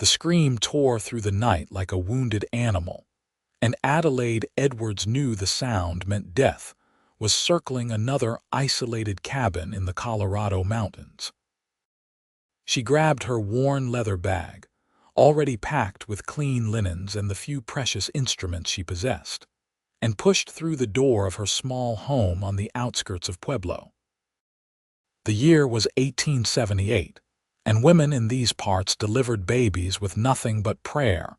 The scream tore through the night like a wounded animal, and Adelaide Edwards knew the sound meant death was circling another isolated cabin in the Colorado mountains. She grabbed her worn leather bag, already packed with clean linens and the few precious instruments she possessed, and pushed through the door of her small home on the outskirts of Pueblo. The year was 1878, and women in these parts delivered babies with nothing but prayer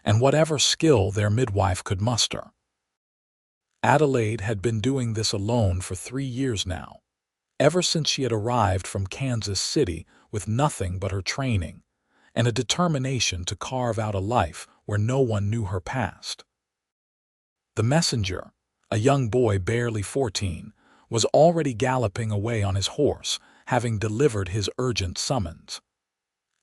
and whatever skill their midwife could muster. Adelaide had been doing this alone for 3 years now, ever since she had arrived from Kansas City with nothing but her training and a determination to carve out a life where no one knew her past. The messenger, a young boy barely 14, was already galloping away on his horse, having delivered his urgent summons.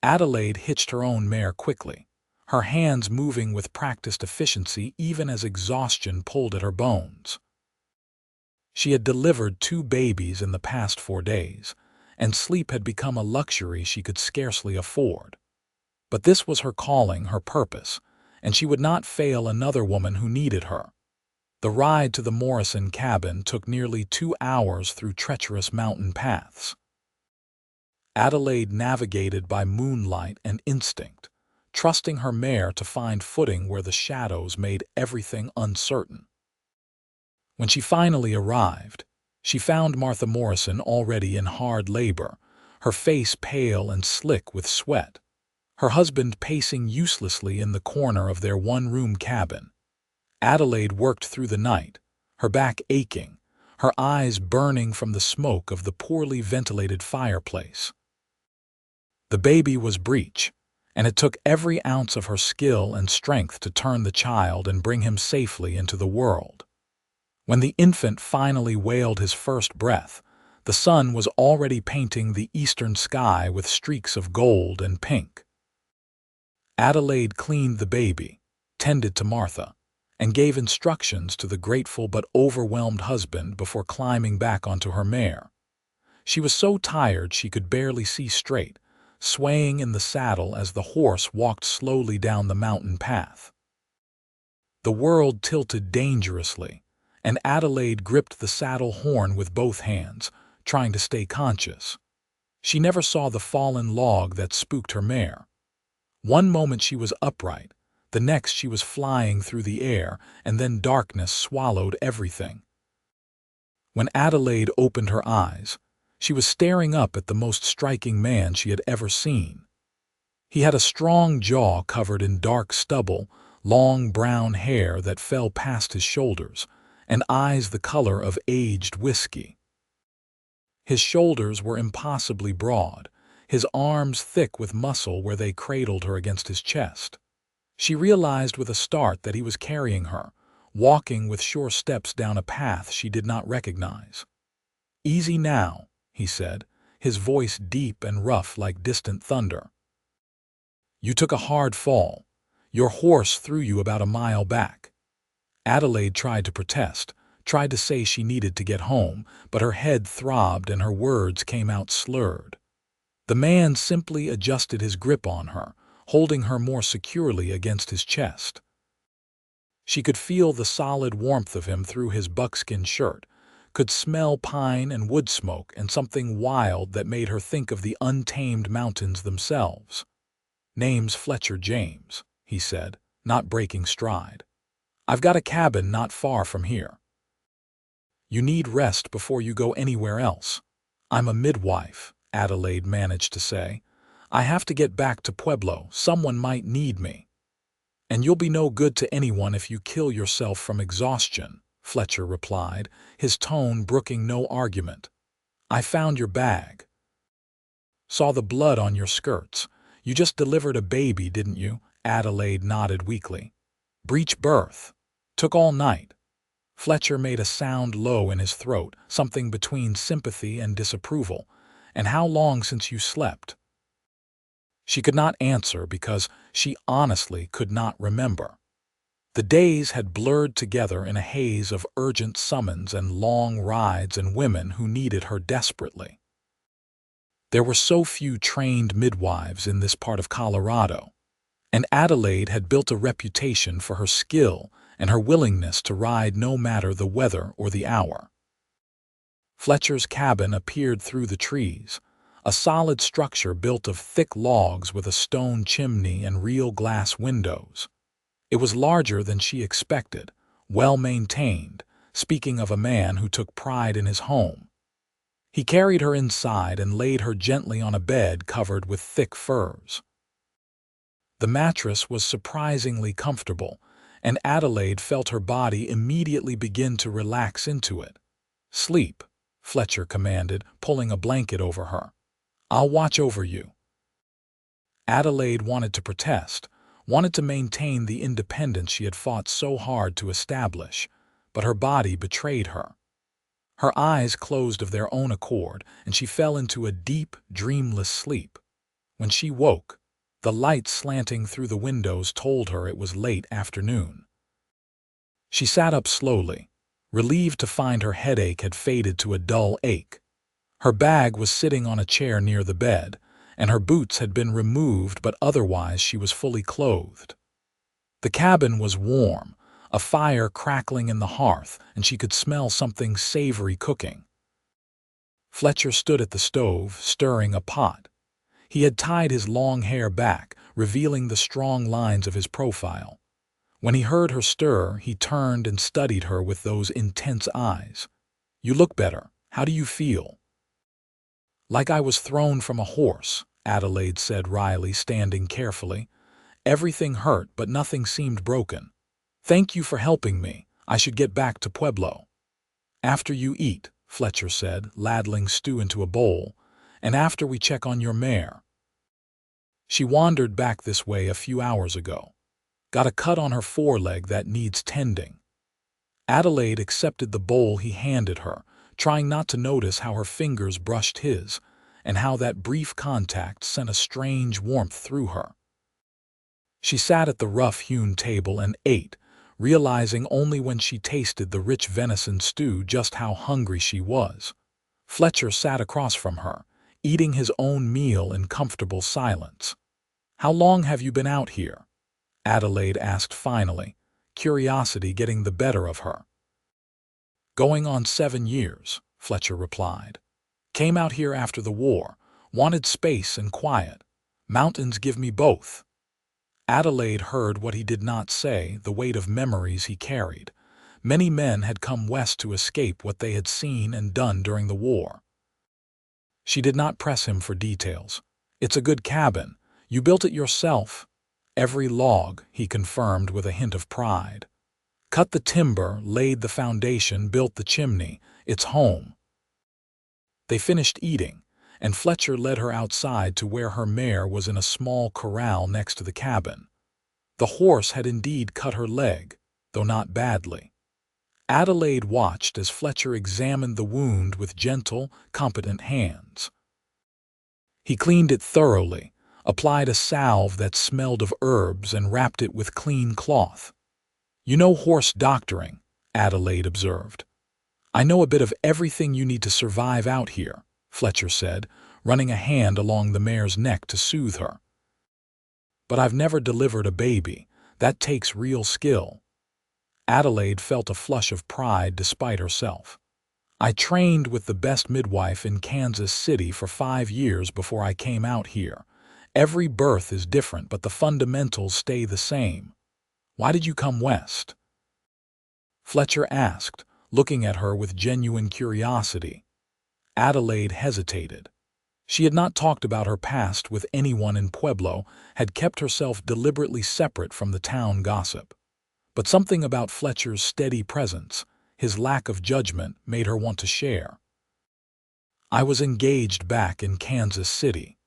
Adelaide hitched her own mare quickly, her hands moving with practiced efficiency even as exhaustion pulled at her bones. She had delivered 2 babies in the past 4 days, and sleep had become a luxury she could scarcely afford. But this was her calling, her purpose, and she would not fail another woman who needed her. The ride to the Morrison cabin took nearly 2 hours through treacherous mountain paths. Adelaide navigated by moonlight and instinct, trusting her mare to find footing where the shadows made everything uncertain. When she finally arrived, she found Martha Morrison already in hard labor, her face pale and slick with sweat, her husband pacing uselessly in the corner of their one-room cabin. Adelaide worked through the night, her back aching, her eyes burning from the smoke of the poorly ventilated fireplace. The baby was breech, and it took every ounce of her skill and strength to turn the child and bring him safely into the world. When the infant finally wailed his first breath, the sun was already painting the eastern sky with streaks of gold and pink. Adelaide cleaned the baby, tended to Martha, and gave instructions to the grateful but overwhelmed husband before climbing back onto her mare. She was so tired she could barely see straight, swaying in the saddle as the horse walked slowly down the mountain path. The world tilted dangerously, and Adelaide gripped the saddle horn with both hands, trying to stay conscious. She never saw the fallen log that spooked her mare. One moment she was upright, the next she was flying through the air, and then darkness swallowed everything. When Adelaide opened her eyes, she was staring up at the most striking man she had ever seen. He had a strong jaw covered in dark stubble, long brown hair that fell past his shoulders, and eyes the color of aged whiskey. His shoulders were impossibly broad, his arms thick with muscle where they cradled her against his chest. She realized with a start that he was carrying her, walking with sure steps down a path she did not recognize. "Easy now," he said, his voice deep and rough like distant thunder. "You took a hard fall. Your horse threw you about a mile back." Adelaide tried to protest, tried to say she needed to get home, but her head throbbed and her words came out slurred. The man simply adjusted his grip on her, holding her more securely against his chest. She could feel the solid warmth of him through his buckskin shirt, could smell pine and wood smoke and something wild that made her think of the untamed mountains themselves. "Name's Fletcher James," he said, not breaking stride. "I've got a cabin not far from here. You need rest before you go anywhere else." "I'm a midwife," Adelaide managed to say. "I have to get back to Pueblo. Someone might need me." "And you'll be no good to anyone if you kill yourself from exhaustion," Fletcher replied, his tone brooking no argument. "I found your bag. Saw the blood on your skirts. You just delivered a baby, didn't you?" Adelaide nodded weakly. "Breech birth. Took all night." Fletcher made a sound low in his throat, something between sympathy and disapproval. "And how long since you slept?" She could not answer because she honestly could not remember. The days had blurred together in a haze of urgent summons and long rides and women who needed her desperately. There were so few trained midwives in this part of Colorado. And Adelaide had built a reputation for her skill and her willingness to ride no matter the weather or the hour. Fletcher's cabin appeared through the trees, a solid structure built of thick logs with a stone chimney and real glass windows. It was larger than she expected, well-maintained, speaking of a man who took pride in his home. He carried her inside and laid her gently on a bed covered with thick furs. The mattress was surprisingly comfortable, and Adelaide felt her body immediately begin to relax into it. "Sleep," Fletcher commanded, pulling a blanket over her. "I'll watch over you." Adelaide wanted to protest, wanted to maintain the independence she had fought so hard to establish, but her body betrayed her. Her eyes closed of their own accord, and she fell into a deep, dreamless sleep. When she woke, the light slanting through the windows told her it was late afternoon. She sat up slowly, relieved to find her headache had faded to a dull ache. Her bag was sitting on a chair near the bed, and her boots had been removed, but otherwise she was fully clothed. The cabin was warm, a fire crackling in the hearth, and she could smell something savory cooking. Fletcher stood at the stove, stirring a pot. He had tied his long hair back, revealing the strong lines of his profile. When he heard her stir, he turned and studied her with those intense eyes. "You look better. How do you feel?" "Like I was thrown from a horse," Adelaide said wryly, standing carefully. "Everything hurt, but nothing seemed broken. Thank you for helping me. I should get back to Pueblo." "After you eat," Fletcher said, ladling stew into a bowl, "and after we check on your mare." "She wandered back this way a few hours ago. Got a cut on her foreleg that needs tending." Adelaide accepted the bowl he handed her, trying not to notice how her fingers brushed his, and how that brief contact sent a strange warmth through her. She sat at the rough-hewn table and ate, realizing only when she tasted the rich venison stew just how hungry she was. Fletcher sat across from her, eating his own meal in comfortable silence. "How long have you been out here?" Adelaide asked finally, curiosity getting the better of her. "Going on 7 years," Fletcher replied. "Came out here after the war, wanted space and quiet. Mountains give me both." Adelaide heard what he did not say, the weight of memories he carried. Many men had come west to escape what they had seen and done during the war. She did not press him for details. "It's a good cabin. You built it yourself?" "Every log," he confirmed with a hint of pride. "Cut the timber, laid the foundation, built the chimney. It's home." They finished eating, and Fletcher led her outside to where her mare was in a small corral next to the cabin. The horse had indeed cut her leg, though not badly. Adelaide watched as Fletcher examined the wound with gentle, competent hands. He cleaned it thoroughly, applied a salve that smelled of herbs, and wrapped it with clean cloth. "You know horse doctoring," Adelaide observed. "I know a bit of everything you need to survive out here," Fletcher said, running a hand along the mare's neck to soothe her. "But I've never delivered a baby. That takes real skill." Adelaide felt a flush of pride despite herself. "I trained with the best midwife in Kansas City for 5 years before I came out here. Every birth is different, but the fundamentals stay the same. Why did you come west?" Fletcher asked, looking at her with genuine curiosity. Adelaide hesitated. She had not talked about her past with anyone in Pueblo, had kept herself deliberately separate from the town gossip. But something about Fletcher's steady presence, his lack of judgment, made her want to share. "I was engaged back in Kansas City.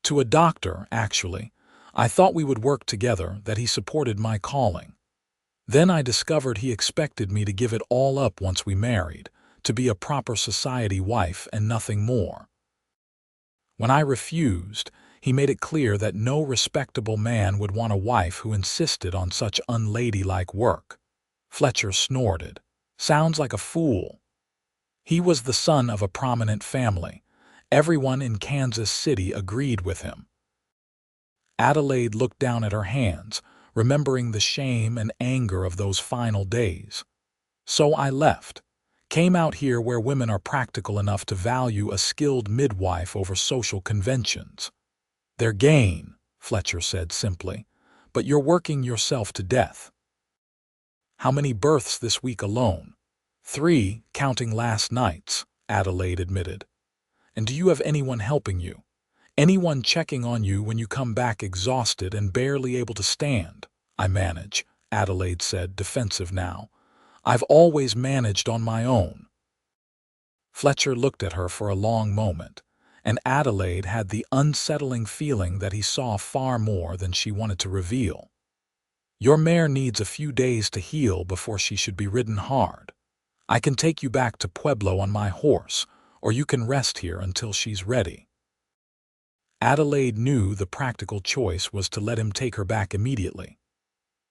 To a doctor, actually. I thought we would work together, that he supported my calling. Then I discovered he expected me to give it all up once we married, to be a proper society wife and nothing more. When I refused, he made it clear that no respectable man would want a wife who insisted on such unladylike work." Fletcher snorted. "Sounds like a fool." He was the son of a prominent family. Everyone in Kansas City agreed with him. Adelaide looked down at her hands, remembering the shame and anger of those final days. So I left. Came out here where women are practical enough to value a skilled midwife over social conventions. They're gain, Fletcher said simply, but you're working yourself to death. How many births this week alone? 3, counting last night's, Adelaide admitted. And do you have anyone helping you? Anyone checking on you when you come back exhausted and barely able to stand? I manage, Adelaide said, defensive now. I've always managed on my own. Fletcher looked at her for a long moment, and Adelaide had the unsettling feeling that he saw far more than she wanted to reveal. Your mare needs a few days to heal before she should be ridden hard. I can take you back to Pueblo on my horse, or you can rest here until she's ready. Adelaide knew the practical choice was to let him take her back immediately.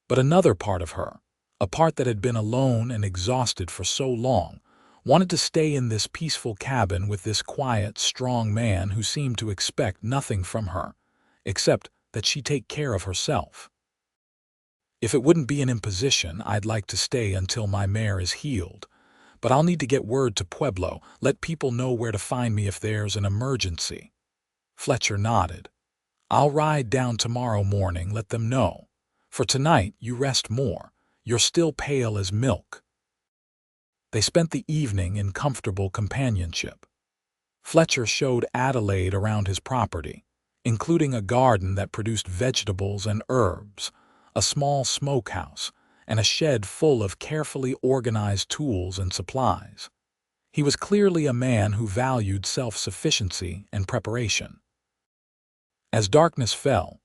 But another part of her, a part that had been alone and exhausted for so long, wanted to stay in this peaceful cabin with this quiet, strong man who seemed to expect nothing from her, except that she take care of herself. If it wouldn't be an imposition, I'd like to stay until my mare is healed. But I'll need to get word to Pueblo, let people know where to find me if there's an emergency. Fletcher nodded. I'll ride down tomorrow morning, let them know. For tonight, you rest more. You're still pale as milk. They spent the evening in comfortable companionship. Fletcher showed Adelaide around his property, including a garden that produced vegetables and herbs, a small smokehouse, and a shed full of carefully organized tools and supplies. He was clearly a man who valued self-sufficiency and preparation. As darkness fell,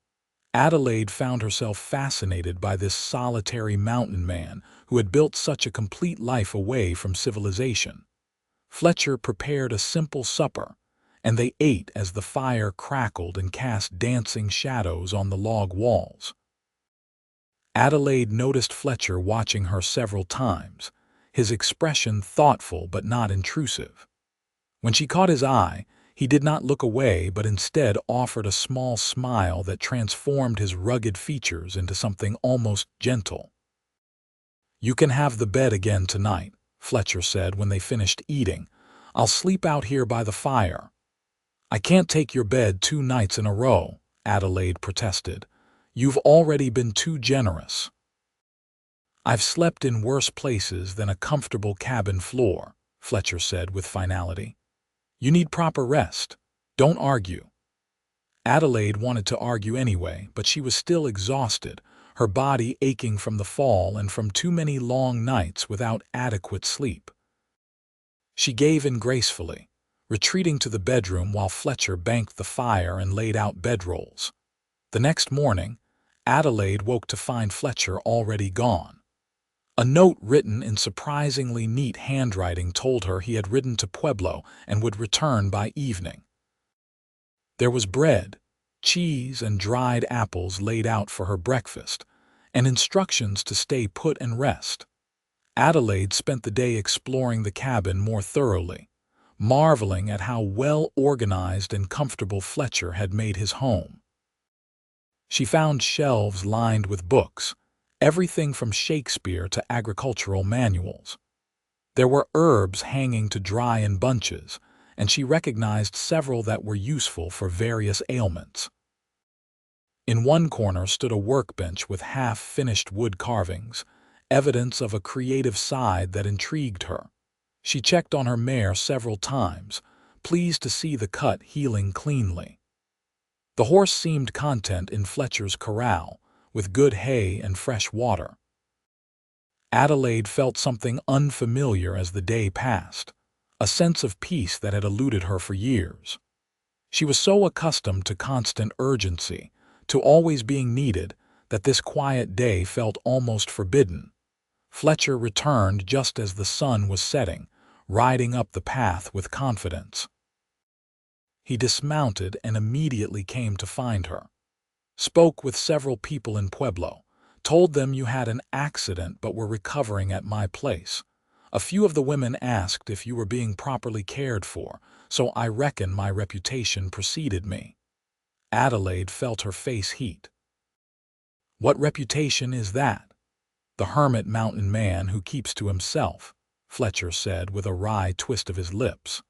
Adelaide found herself fascinated by this solitary mountain man who had built such a complete life away from civilization. Fletcher prepared a simple supper, and they ate as the fire crackled and cast dancing shadows on the log walls. Adelaide noticed Fletcher watching her several times, his expression thoughtful but not intrusive. When she caught his eye, he did not look away but instead offered a small smile that transformed his rugged features into something almost gentle. You can have the bed again tonight, Fletcher said when they finished eating. I'll sleep out here by the fire. I can't take your bed 2 nights in a row, Adelaide protested. You've already been too generous. I've slept in worse places than a comfortable cabin floor, Fletcher said with finality. You need proper rest. Don't argue. Adelaide wanted to argue anyway, but she was still exhausted, her body aching from the fall and from too many long nights without adequate sleep. She gave in gracefully, retreating to the bedroom while Fletcher banked the fire and laid out bedrolls. The next morning, Adelaide woke to find Fletcher already gone. A note written in surprisingly neat handwriting told her he had ridden to Pueblo and would return by evening. There was bread, cheese, and dried apples laid out for her breakfast, and instructions to stay put and rest. Adelaide spent the day exploring the cabin more thoroughly, marveling at how well organized and comfortable Fletcher had made his home. She found shelves lined with books, everything from Shakespeare to agricultural manuals. There were herbs hanging to dry in bunches, and she recognized several that were useful for various ailments. In one corner stood a workbench with half-finished wood carvings, evidence of a creative side that intrigued her. She checked on her mare several times, pleased to see the cut healing cleanly. The horse seemed content in Fletcher's corral, with good hay and fresh water. Adelaide felt something unfamiliar as the day passed, a sense of peace that had eluded her for years. She was so accustomed to constant urgency, to always being needed, that this quiet day felt almost forbidden. Fletcher returned just as the sun was setting, riding up the path with confidence. He dismounted and immediately came to find her. Spoke with several people in Pueblo, told them you had an accident but were recovering at my place. A few of the women asked if you were being properly cared for, so I reckon my reputation preceded me. Adelaide felt her face heat. "What reputation is that?" "The hermit mountain man who keeps to himself," Fletcher said with a wry twist of his lips.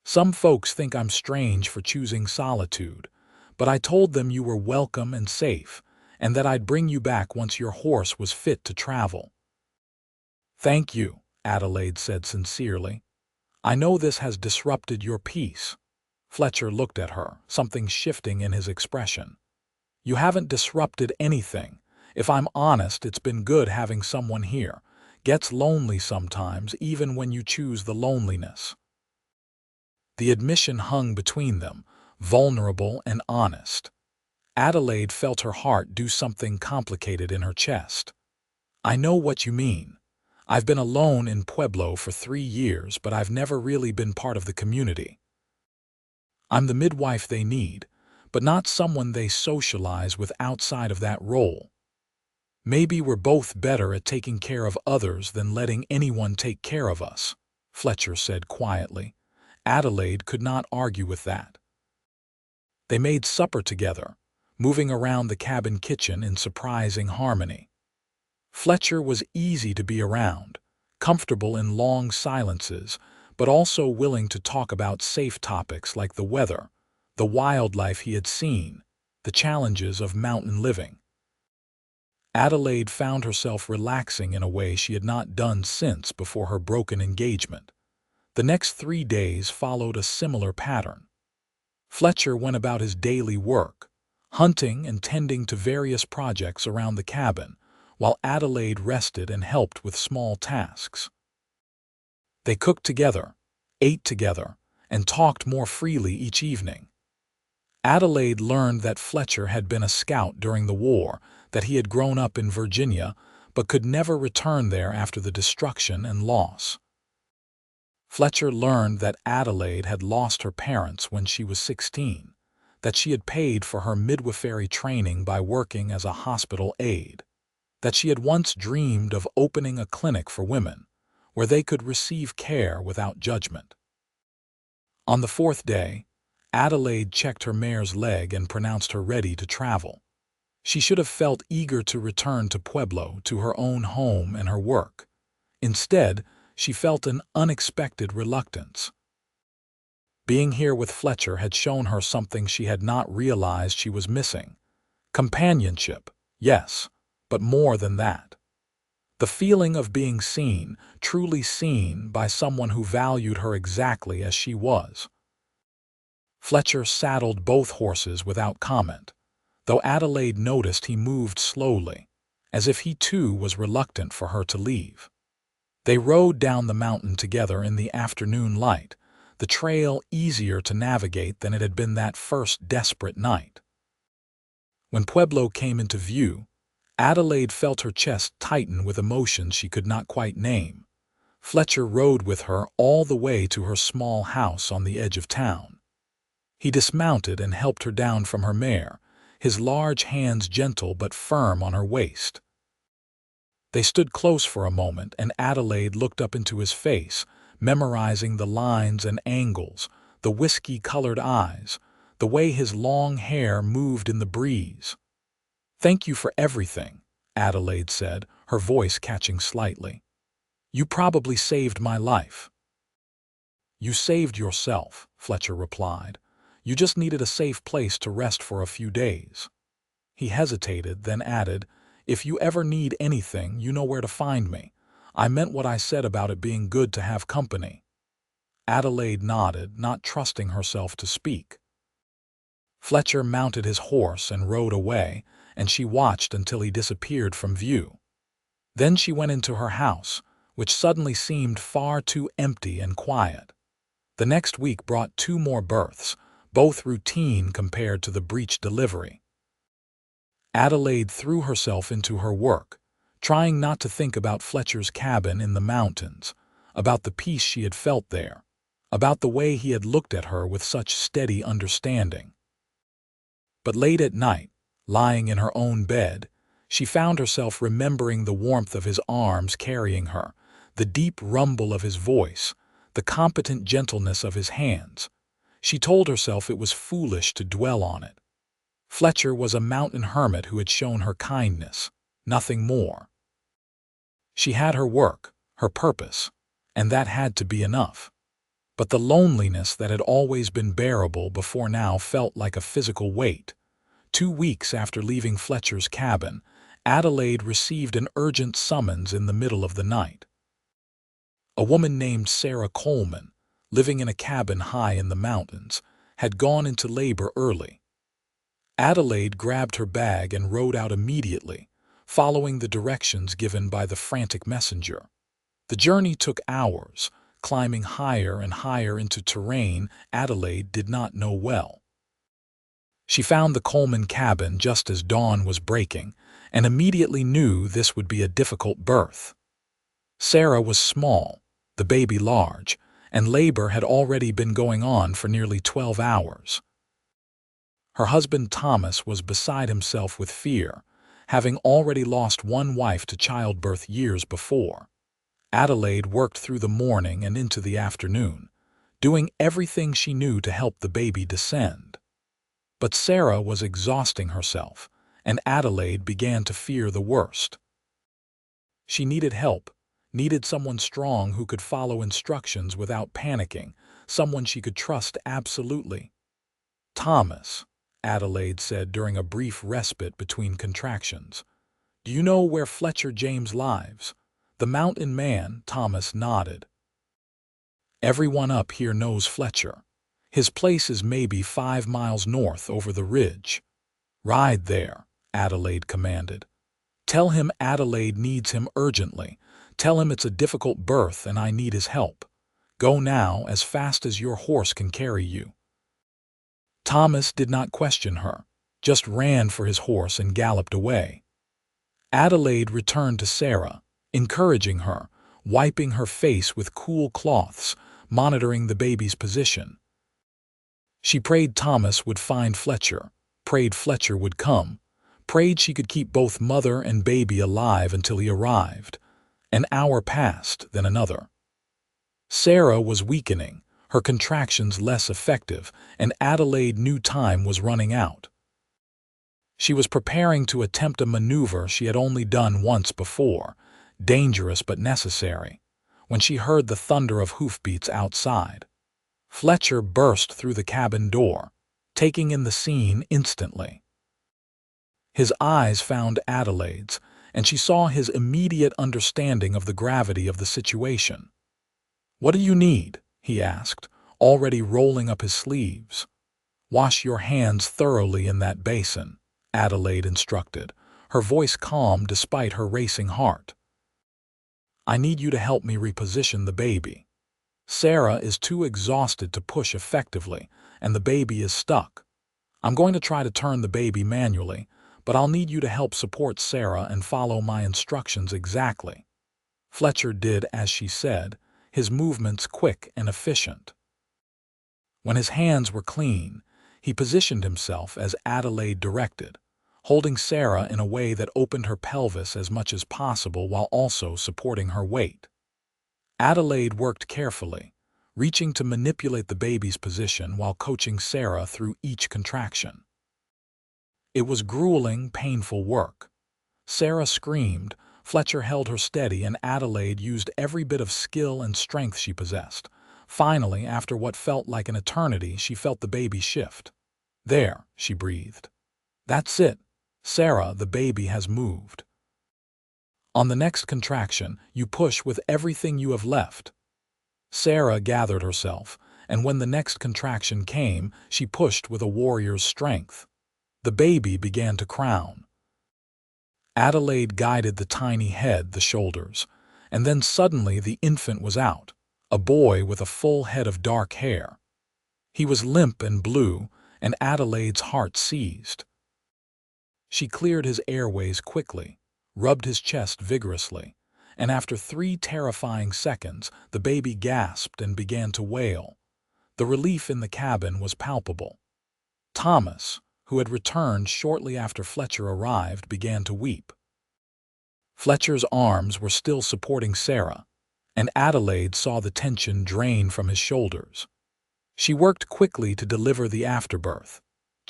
"Some folks think I'm strange for choosing solitude, but I told them you were welcome and safe, and that I'd bring you back once your horse was fit to travel." "Thank you," Adelaide said sincerely. "I know this has disrupted your peace." Fletcher looked at her, something shifting in his expression. "You haven't disrupted anything. If I'm honest, it's been good having someone here. Gets lonely sometimes, even when you choose the loneliness." The admission hung between them, vulnerable and honest. Adelaide felt her heart do something complicated in her chest. "I know what you mean. I've been alone in Pueblo for 3 years, but I've never really been part of the community. I'm the midwife they need, but not someone they socialize with outside of that role. Maybe we're both better at taking care of others than letting anyone take care of us," Fletcher said quietly. Adelaide could not argue with that. They made supper together, moving around the cabin kitchen in surprising harmony. Fletcher was easy to be around, comfortable in long silences, but also willing to talk about safe topics like the weather, the wildlife he had seen, the challenges of mountain living. Adelaide found herself relaxing in a way she had not done since before her broken engagement. The next 3 days followed a similar pattern. Fletcher went about his daily work, hunting and tending to various projects around the cabin, while Adelaide rested and helped with small tasks. They cooked together, ate together, and talked more freely each evening. Adelaide learned that Fletcher had been a scout during the war, that he had grown up in Virginia, but could never return there after the destruction and loss. Fletcher learned that Adelaide had lost her parents when she was 16, that she had paid for her midwifery training by working as a hospital aide, that she had once dreamed of opening a clinic for women, where they could receive care without judgment. On the 4th day, Adelaide checked her mare's leg and pronounced her ready to travel. She should have felt eager to return to Pueblo, to her own home and her work. Instead, she felt an unexpected reluctance. Being here with Fletcher had shown her something she had not realized she was missing. Companionship, yes, but more than that. The feeling of being seen, truly seen by someone who valued her exactly as she was. Fletcher saddled both horses without comment, though Adelaide noticed he moved slowly, as if he too was reluctant for her to leave. They rode down the mountain together in the afternoon light, the trail easier to navigate than it had been that first desperate night. When Pueblo came into view, Adelaide felt her chest tighten with emotions she could not quite name. Fletcher rode with her all the way to her small house on the edge of town. He dismounted and helped her down from her mare, his large hands gentle but firm on her waist. They stood close for a moment, and Adelaide looked up into his face, memorizing the lines and angles, the whiskey-colored eyes, the way his long hair moved in the breeze. "Thank you for everything," Adelaide said, her voice catching slightly. "You probably saved my life." "You saved yourself," Fletcher replied. "You just needed a safe place to rest for a few days." He hesitated, then added, "If you ever need anything, you know where to find me. I meant what I said about it being good to have company." Adelaide nodded, not trusting herself to speak. Fletcher mounted his horse and rode away, and she watched until he disappeared from view. Then she went into her house, which suddenly seemed far too empty and quiet. The next week brought 2 more births, both routine compared to the breech delivery. Adelaide threw herself into her work, trying not to think about Fletcher's cabin in the mountains, about the peace she had felt there, about the way he had looked at her with such steady understanding. But late at night, lying in her own bed, she found herself remembering the warmth of his arms carrying her, the deep rumble of his voice, the competent gentleness of his hands. She told herself it was foolish to dwell on it. Fletcher was a mountain hermit who had shown her kindness, nothing more. She had her work, her purpose, and that had to be enough. But the loneliness that had always been bearable before now felt like a physical weight. 2 weeks after leaving Fletcher's cabin, Adelaide received an urgent summons in the middle of the night. A woman named Sarah Coleman, living in a cabin high in the mountains, had gone into labor early. Adelaide grabbed her bag and rode out immediately, following the directions given by the frantic messenger. The journey took hours, climbing higher and higher into terrain Adelaide did not know well. She found the Coleman cabin just as dawn was breaking and immediately knew this would be a difficult birth. Sarah was small, the baby large, and labor had already been going on for nearly 12 hours. Her husband Thomas was beside himself with fear, having already lost one wife to childbirth years before. Adelaide worked through the morning and into the afternoon, doing everything she knew to help the baby descend. But Sarah was exhausting herself, and Adelaide began to fear the worst. She needed help, needed someone strong who could follow instructions without panicking, someone she could trust absolutely. "Thomas," Adelaide said during a brief respite between contractions. "Do you know where Fletcher James lives?" The mountain man, Thomas, nodded. "Everyone up here knows Fletcher. His place is maybe 5 miles north over the ridge." "Ride there," Adelaide commanded. "Tell him Adelaide needs him urgently. Tell him it's a difficult birth and I need his help. Go now as fast as your horse can carry you." Thomas did not question her, just ran for his horse and galloped away. Adelaide returned to Sarah, encouraging her, wiping her face with cool cloths, monitoring the baby's position. She prayed Thomas would find Fletcher, prayed Fletcher would come, prayed she could keep both mother and baby alive until he arrived. An hour passed, then another. Sarah was weakening, her contractions less effective, and Adelaide knew time was running out. She was preparing to attempt a maneuver she had only done once before, dangerous but necessary, when she heard the thunder of hoofbeats outside. Fletcher burst through the cabin door, taking in the scene instantly. His eyes found Adelaide's, and she saw his immediate understanding of the gravity of the situation. "What do you need?" he asked, already rolling up his sleeves. "Wash your hands thoroughly in that basin," Adelaide instructed, her voice calm despite her racing heart. "I need you to help me reposition the baby. Sarah is too exhausted to push effectively, and the baby is stuck. I'm going to try to turn the baby manually, but I'll need you to help support Sarah and follow my instructions exactly." Fletcher did as she said, his movements quick and efficient. When his hands were clean, he positioned himself as Adelaide directed, holding Sarah in a way that opened her pelvis as much as possible while also supporting her weight. Adelaide worked carefully, reaching to manipulate the baby's position while coaching Sarah through each contraction. It was grueling, painful work. Sarah screamed, Fletcher held her steady, and Adelaide used every bit of skill and strength she possessed. Finally, after what felt like an eternity, she felt the baby shift. "There," she breathed. "That's it. Sarah, the baby has moved. On the next contraction, you push with everything you have left." Sarah gathered herself, and when the next contraction came, she pushed with a warrior's strength. The baby began to crown. Adelaide guided the tiny head, the shoulders, and then suddenly the infant was out, a boy with a full head of dark hair. He was limp and blue, and Adelaide's heart seized. She cleared his airways quickly, rubbed his chest vigorously, and after 3 terrifying seconds, the baby gasped and began to wail. The relief in the cabin was palpable. Thomas, who had returned shortly after Fletcher arrived, began to weep. Fletcher's arms were still supporting Sarah, and Adelaide saw the tension drain from his shoulders. She worked quickly to deliver the afterbirth,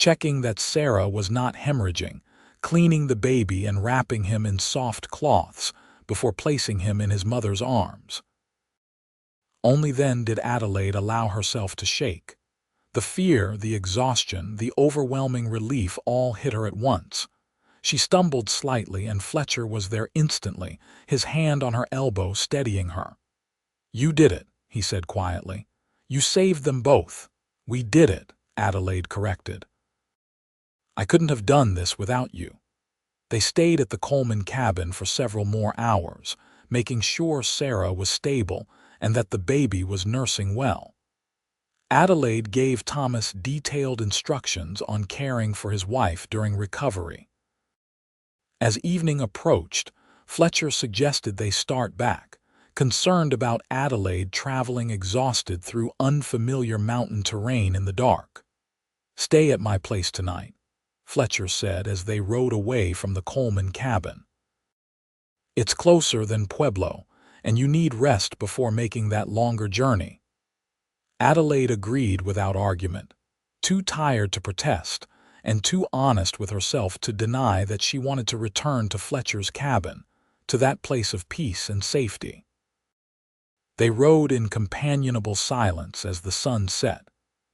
checking that Sarah was not hemorrhaging, cleaning the baby and wrapping him in soft cloths before placing him in his mother's arms. Only then did Adelaide allow herself to shake. The fear, the exhaustion, the overwhelming relief all hit her at once. She stumbled slightly, and Fletcher was there instantly, his hand on her elbow steadying her. "You did it," he said quietly. "You saved them both." "We did it," Adelaide corrected. "I couldn't have done this without you." They stayed at the Coleman cabin for several more hours, making sure Sarah was stable and that the baby was nursing well. Adelaide gave Thomas detailed instructions on caring for his wife during recovery. As evening approached, Fletcher suggested they start back, concerned about Adelaide traveling exhausted through unfamiliar mountain terrain in the dark. "Stay at my place tonight," Fletcher said as they rode away from the Coleman cabin. "It's closer than Pueblo, and you need rest before making that longer journey." Adelaide agreed without argument, too tired to protest, and too honest with herself to deny that she wanted to return to Fletcher's cabin, to that place of peace and safety. They rode in companionable silence as the sun set,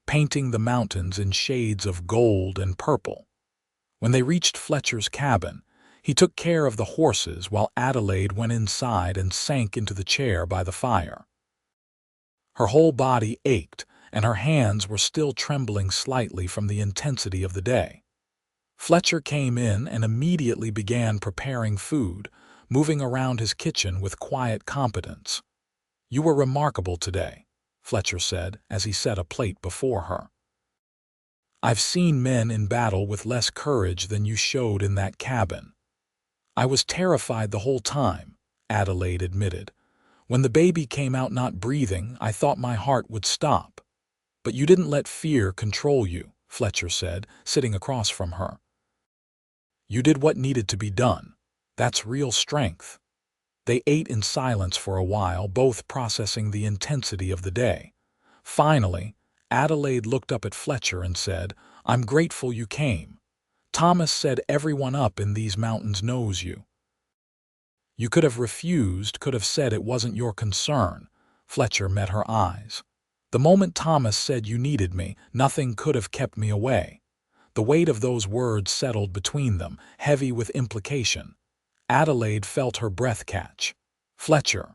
painting the mountains in shades of gold and purple. When they reached Fletcher's cabin, he took care of the horses while Adelaide went inside and sank into the chair by the fire. Her whole body ached, and her hands were still trembling slightly from the intensity of the day. Fletcher came in and immediately began preparing food, moving around his kitchen with quiet competence. "You were remarkable today," Fletcher said as he set a plate before her. "I've seen men in battle with less courage than you showed in that cabin." "I was terrified the whole time," Adelaide admitted. "When the baby came out not breathing, I thought my heart would stop." "But you didn't let fear control you," Fletcher said, sitting across from her. "You did what needed to be done. That's real strength." They ate in silence for a while, both processing the intensity of the day. Finally, Adelaide looked up at Fletcher and said, "I'm grateful you came. Thomas said everyone up in these mountains knows you." "You could have refused, could have said it wasn't your concern." Fletcher met her eyes. "The moment Thomas said you needed me, nothing could have kept me away." The weight of those words settled between them, heavy with implication. Adelaide felt her breath catch. "Fletcher."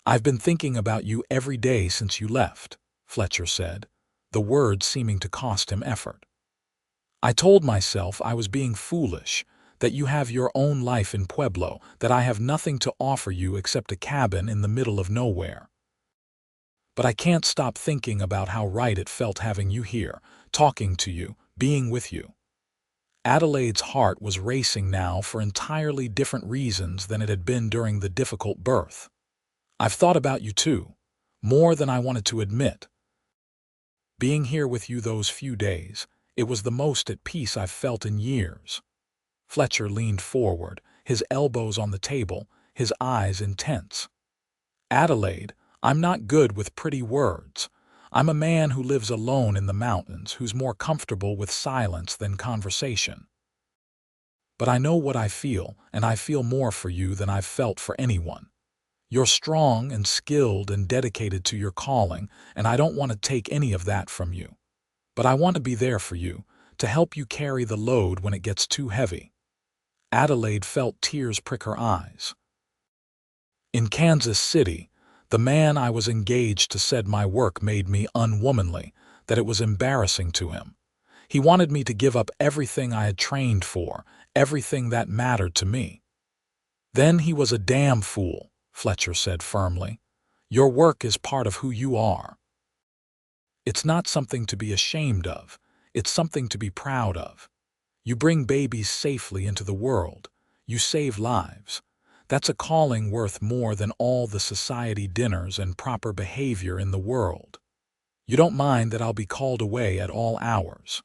"I've been thinking about you every day since you left," Fletcher said, the words seeming to cost him effort. "I told myself I was being foolish, that you have your own life in Pueblo, that I have nothing to offer you except a cabin in the middle of nowhere. But I can't stop thinking about how right it felt having you here, talking to you, being with you." Adelaide's heart was racing now for entirely different reasons than it had been during the difficult birth. "I've thought about you too, more than I wanted to admit. Being here with you those few days, it was the most at peace I've felt in years." Fletcher leaned forward, his elbows on the table, his eyes intense. "Adelaide, I'm not good with pretty words. I'm a man who lives alone in the mountains, who's more comfortable with silence than conversation. But I know what I feel, and I feel more for you than I've felt for anyone. You're strong and skilled and dedicated to your calling, and I don't want to take any of that from you. But I want to be there for you, to help you carry the load when it gets too heavy." Adelaide felt tears prick her eyes. "In Kansas City, the man I was engaged to said my work made me unwomanly, that it was embarrassing to him. He wanted me to give up everything I had trained for, everything that mattered to me." "Then he was a damn fool," Fletcher said firmly. "Your work is part of who you are. It's not something to be ashamed of, it's something to be proud of. You bring babies safely into the world. You save lives. That's a calling worth more than all the society dinners and proper behavior in the world. You don't mind that I'll be called away at all hours.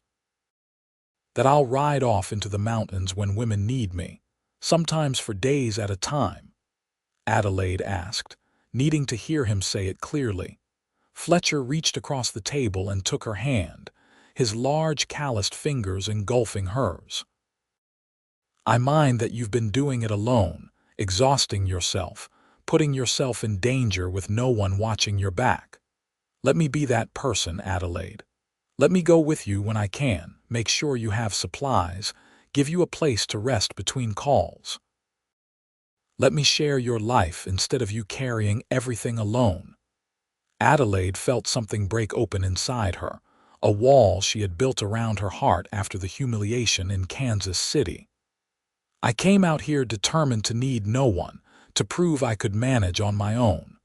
That I'll ride off into the mountains when women need me, sometimes for days at a time?" Adelaide asked, needing to hear him say it clearly. Fletcher reached across the table and took her hand, his large calloused fingers engulfing hers. "I mind that you've been doing it alone, exhausting yourself, putting yourself in danger with no one watching your back. Let me be that person, Adelaide. Let me go with you when I can, make sure you have supplies, give you a place to rest between calls. Let me share your life instead of you carrying everything alone." Adelaide felt something break open inside her, a wall she had built around her heart after the humiliation in Kansas City. "I came out here determined to need no one, to prove I could manage on my own.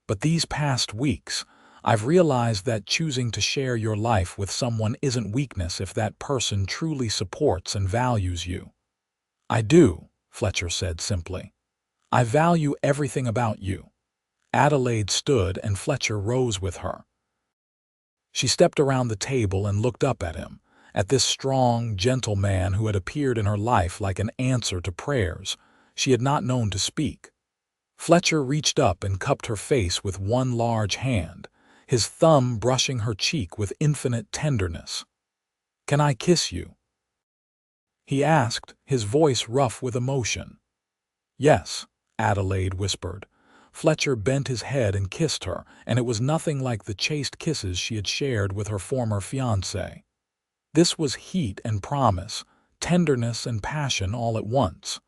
But these past weeks, I've realized that choosing to share your life with someone isn't weakness if that person truly supports and values you." "I do," Fletcher said simply. "I value everything about you." Adelaide stood and Fletcher rose with her. She stepped around the table and looked up at him, at this strong, gentle man who had appeared in her life like an answer to prayers she had not known to speak. Fletcher reached up and cupped her face with one large hand, his thumb brushing her cheek with infinite tenderness. "Can I kiss you?" he asked, his voice rough with emotion. "Yes," Adelaide whispered. Fletcher bent his head and kissed her, and it was nothing like the chaste kisses she had shared with her former fiancé. This was heat and promise, tenderness and passion all at once.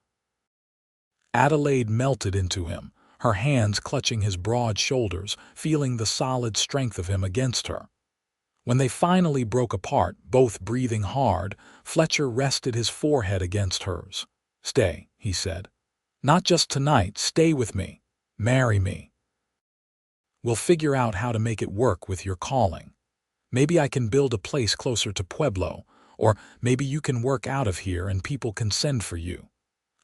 Adelaide melted into him, her hands clutching his broad shoulders, feeling the solid strength of him against her. When they finally broke apart, both breathing hard, Fletcher rested his forehead against hers. "Stay," he said. "Not just tonight, stay with me. Marry me. We'll figure out how to make it work with your calling. Maybe I can build a place closer to Pueblo, or maybe you can work out of here and people can send for you.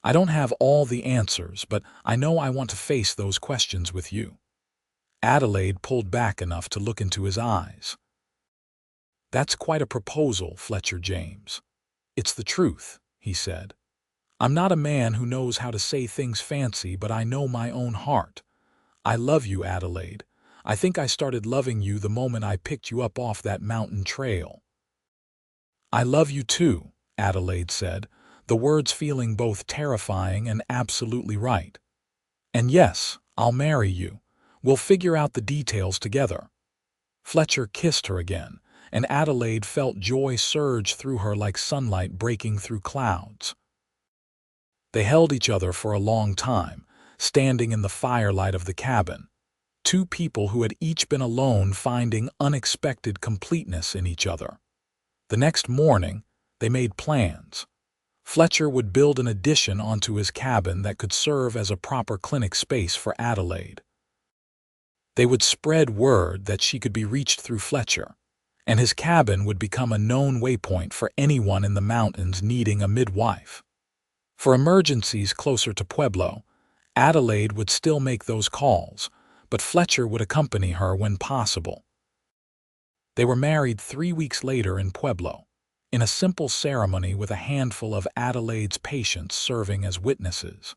I don't have all the answers, but I know I want to face those questions with you." Adelaide pulled back enough to look into his eyes. "That's quite a proposal, Fletcher James." "It's the truth," he said. "I'm not a man who knows how to say things fancy, but I know my own heart. I love you, Adelaide. I think I started loving you the moment I picked you up off that mountain trail." "I love you too," Adelaide said, the words feeling both terrifying and absolutely right. "And yes, I'll marry you. We'll figure out the details together." Fletcher kissed her again, and Adelaide felt joy surge through her like sunlight breaking through clouds. They held each other for a long time, standing in the firelight of the cabin, two people who had each been alone finding unexpected completeness in each other. The next morning, they made plans. Fletcher would build an addition onto his cabin that could serve as a proper clinic space for Adelaide. They would spread word that she could be reached through Fletcher, and his cabin would become a known waypoint for anyone in the mountains needing a midwife. For emergencies closer to Pueblo, Adelaide would still make those calls, but Fletcher would accompany her when possible. They were married 3 weeks later in Pueblo, in a simple ceremony with a handful of Adelaide's patients serving as witnesses.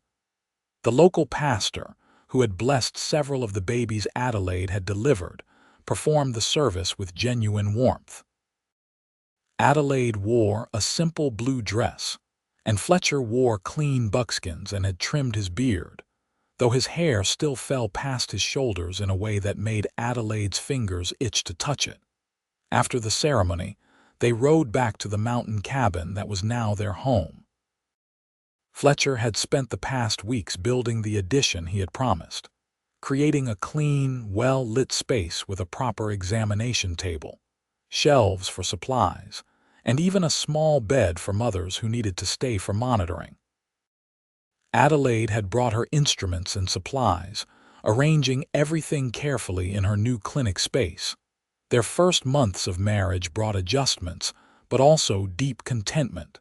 The local pastor, who had blessed several of the babies Adelaide had delivered, performed the service with genuine warmth. Adelaide wore a simple blue dress, and Fletcher wore clean buckskins and had trimmed his beard, though his hair still fell past his shoulders in a way that made Adelaide's fingers itch to touch it. After the ceremony, they rode back to the mountain cabin that was now their home. Fletcher had spent the past weeks building the addition he had promised, creating a clean, well-lit space with a proper examination table, shelves for supplies, and even a small bed for mothers who needed to stay for monitoring. Adelaide had brought her instruments and supplies, arranging everything carefully in her new clinic space. Their first months of marriage brought adjustments, but also deep contentment.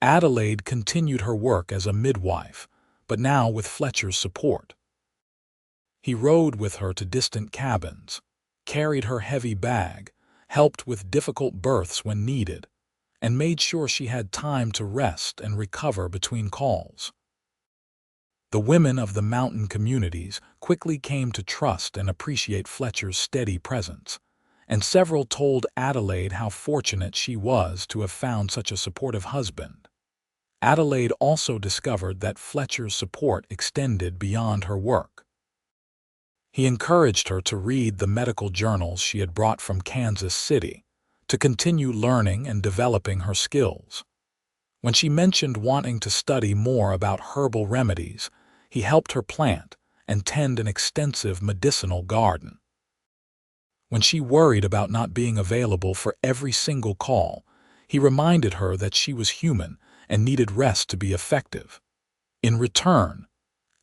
Adelaide continued her work as a midwife, but now with Fletcher's support. He rode with her to distant cabins, carried her heavy bag, helped with difficult births when needed, and made sure she had time to rest and recover between calls. The women of the mountain communities quickly came to trust and appreciate Fletcher's steady presence, and several told Adelaide how fortunate she was to have found such a supportive husband. Adelaide also discovered that Fletcher's support extended beyond her work. He encouraged her to read the medical journals she had brought from Kansas City, to continue learning and developing her skills. When she mentioned wanting to study more about herbal remedies, he helped her plant and tend an extensive medicinal garden. When she worried about not being available for every single call, he reminded her that she was human and needed rest to be effective. In return,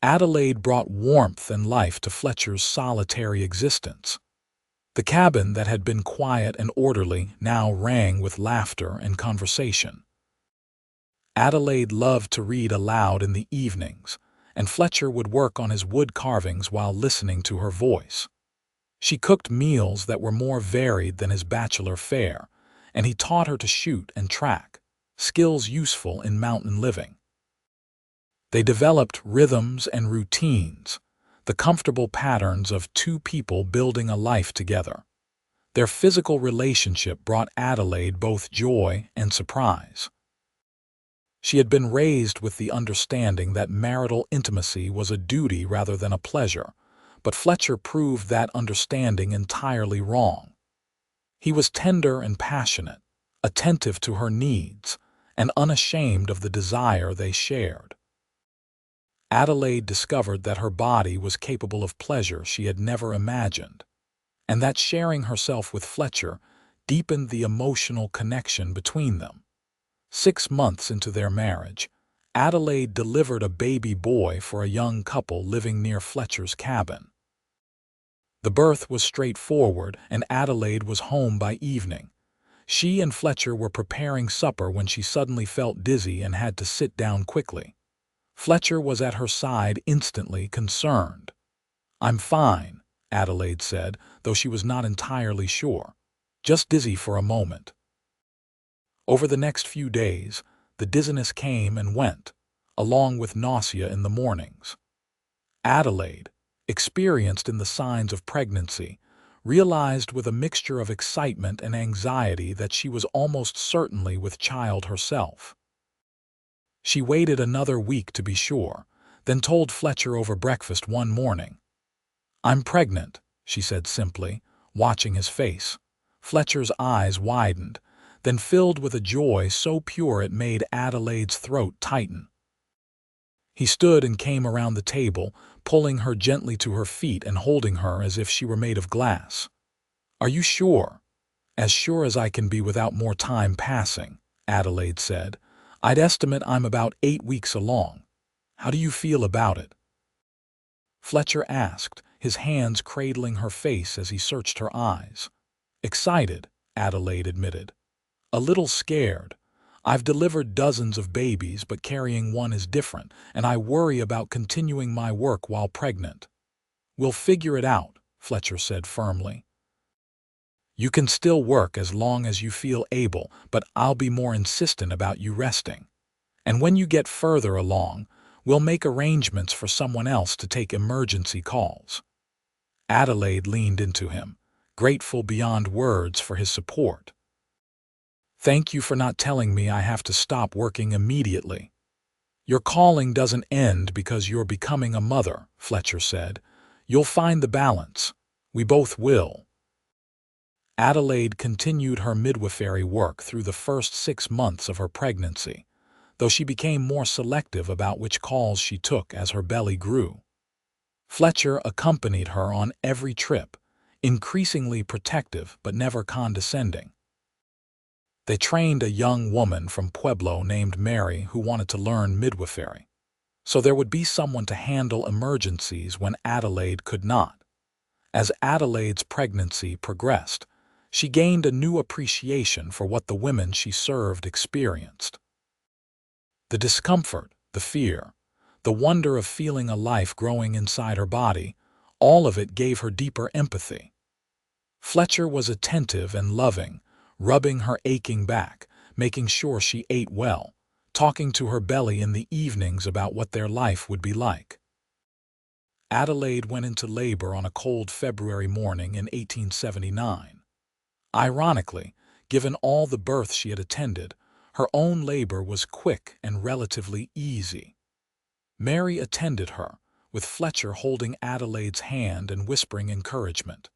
Adelaide brought warmth and life to Fletcher's solitary existence. The cabin that had been quiet and orderly now rang with laughter and conversation. Adelaide loved to read aloud in the evenings, and Fletcher would work on his wood carvings while listening to her voice. She cooked meals that were more varied than his bachelor fare, and he taught her to shoot and track, skills useful in mountain living. They developed rhythms and routines, the comfortable patterns of two people building a life together. Their physical relationship brought Adelaide both joy and surprise. She had been raised with the understanding that marital intimacy was a duty rather than a pleasure, but Fletcher proved that understanding entirely wrong. He was tender and passionate, attentive to her needs, and unashamed of the desire they shared. Adelaide discovered that her body was capable of pleasure she had never imagined, and that sharing herself with Fletcher deepened the emotional connection between them. 6 months into their marriage, Adelaide delivered a baby boy for a young couple living near Fletcher's cabin. The birth was straightforward, and Adelaide was home by evening. She and Fletcher were preparing supper when she suddenly felt dizzy and had to sit down quickly. Fletcher was at her side, instantly concerned. "I'm fine," Adelaide said, though she was not entirely sure. "Just dizzy for a moment." Over the next few days, the dizziness came and went, along with nausea in the mornings. Adelaide, experienced in the signs of pregnancy, realized with a mixture of excitement and anxiety that she was almost certainly with child herself. She waited another week to be sure, then told Fletcher over breakfast one morning. "I'm pregnant," she said simply, watching his face. Fletcher's eyes widened, then filled with a joy so pure it made Adelaide's throat tighten. He stood and came around the table, pulling her gently to her feet and holding her as if she were made of glass. "Are you sure?" "As sure as I can be without more time passing," Adelaide said. "I'd estimate I'm about 8 weeks along. How do you feel about it?" Fletcher asked, his hands cradling her face as he searched her eyes. "Excited," Adelaide admitted. "A little scared. I've delivered dozens of babies, but carrying one is different, and I worry about continuing my work while pregnant." "We'll figure it out," Fletcher said firmly. "You can still work as long as you feel able, but I'll be more insistent about you resting. And when you get further along, we'll make arrangements for someone else to take emergency calls." Adelaide leaned into him, grateful beyond words for his support. "Thank you for not telling me I have to stop working immediately." "Your calling doesn't end because you're becoming a mother," Fletcher said. "You'll find the balance. We both will." Adelaide continued her midwifery work through the first 6 months of her pregnancy, though she became more selective about which calls she took as her belly grew. Fletcher accompanied her on every trip, increasingly protective but never condescending. They trained a young woman from Pueblo named Mary who wanted to learn midwifery, so there would be someone to handle emergencies when Adelaide could not. As Adelaide's pregnancy progressed, she gained a new appreciation for what the women she served experienced. The discomfort, the fear, the wonder of feeling a life growing inside her body, all of it gave her deeper empathy. Fletcher was attentive and loving, rubbing her aching back, making sure she ate well, talking to her belly in the evenings about what their life would be like. Adelaide went into labor on a cold February morning in 1879. Ironically, given all the births she had attended, her own labor was quick and relatively easy. Mary attended her, with Fletcher holding Adelaide's hand and whispering encouragement.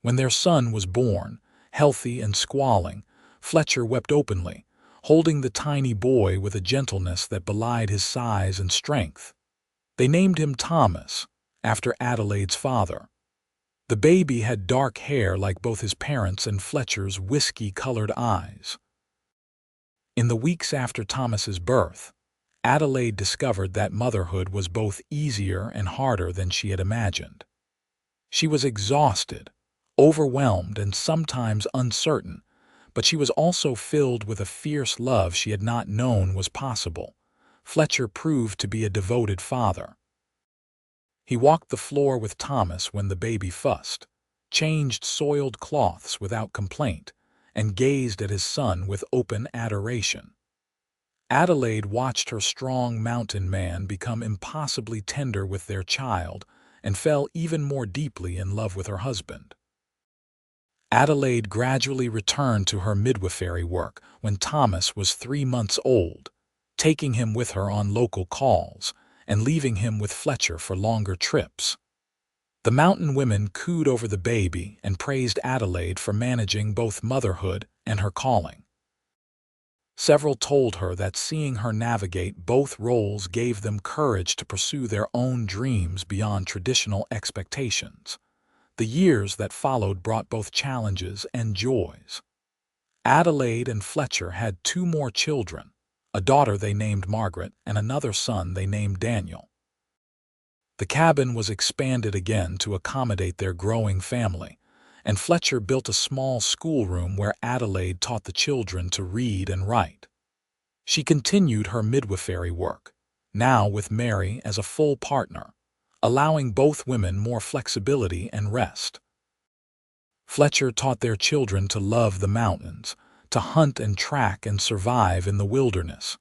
When their son was born, healthy and squalling, Fletcher wept openly, holding the tiny boy with a gentleness that belied his size and strength. They named him Thomas, after Adelaide's father. The baby had dark hair like both his parents and Fletcher's whiskey-colored eyes. In the weeks after Thomas's birth, Adelaide discovered that motherhood was both easier and harder than she had imagined. She was exhausted, overwhelmed, and sometimes uncertain, but she was also filled with a fierce love she had not known was possible. Fletcher proved to be a devoted father. He walked the floor with Thomas when the baby fussed, changed soiled cloths without complaint, and gazed at his son with open adoration. Adelaide watched her strong mountain man become impossibly tender with their child and fell even more deeply in love with her husband. Adelaide gradually returned to her midwifery work when Thomas was 3 months old, taking him with her on local calls and leaving him with Fletcher for longer trips. The mountain women cooed over the baby and praised Adelaide for managing both motherhood and her calling. Several told her that seeing her navigate both roles gave them courage to pursue their own dreams beyond traditional expectations. The years that followed brought both challenges and joys. Adelaide and Fletcher had 2 more children, a daughter they named Margaret and another son they named Daniel. The cabin was expanded again to accommodate their growing family, and Fletcher built a small schoolroom where Adelaide taught the children to read and write. She continued her midwifery work, now with Mary as a full partner, allowing both women more flexibility and rest. Fletcher taught their children to love the mountains, to hunt and track and survive in the wilderness.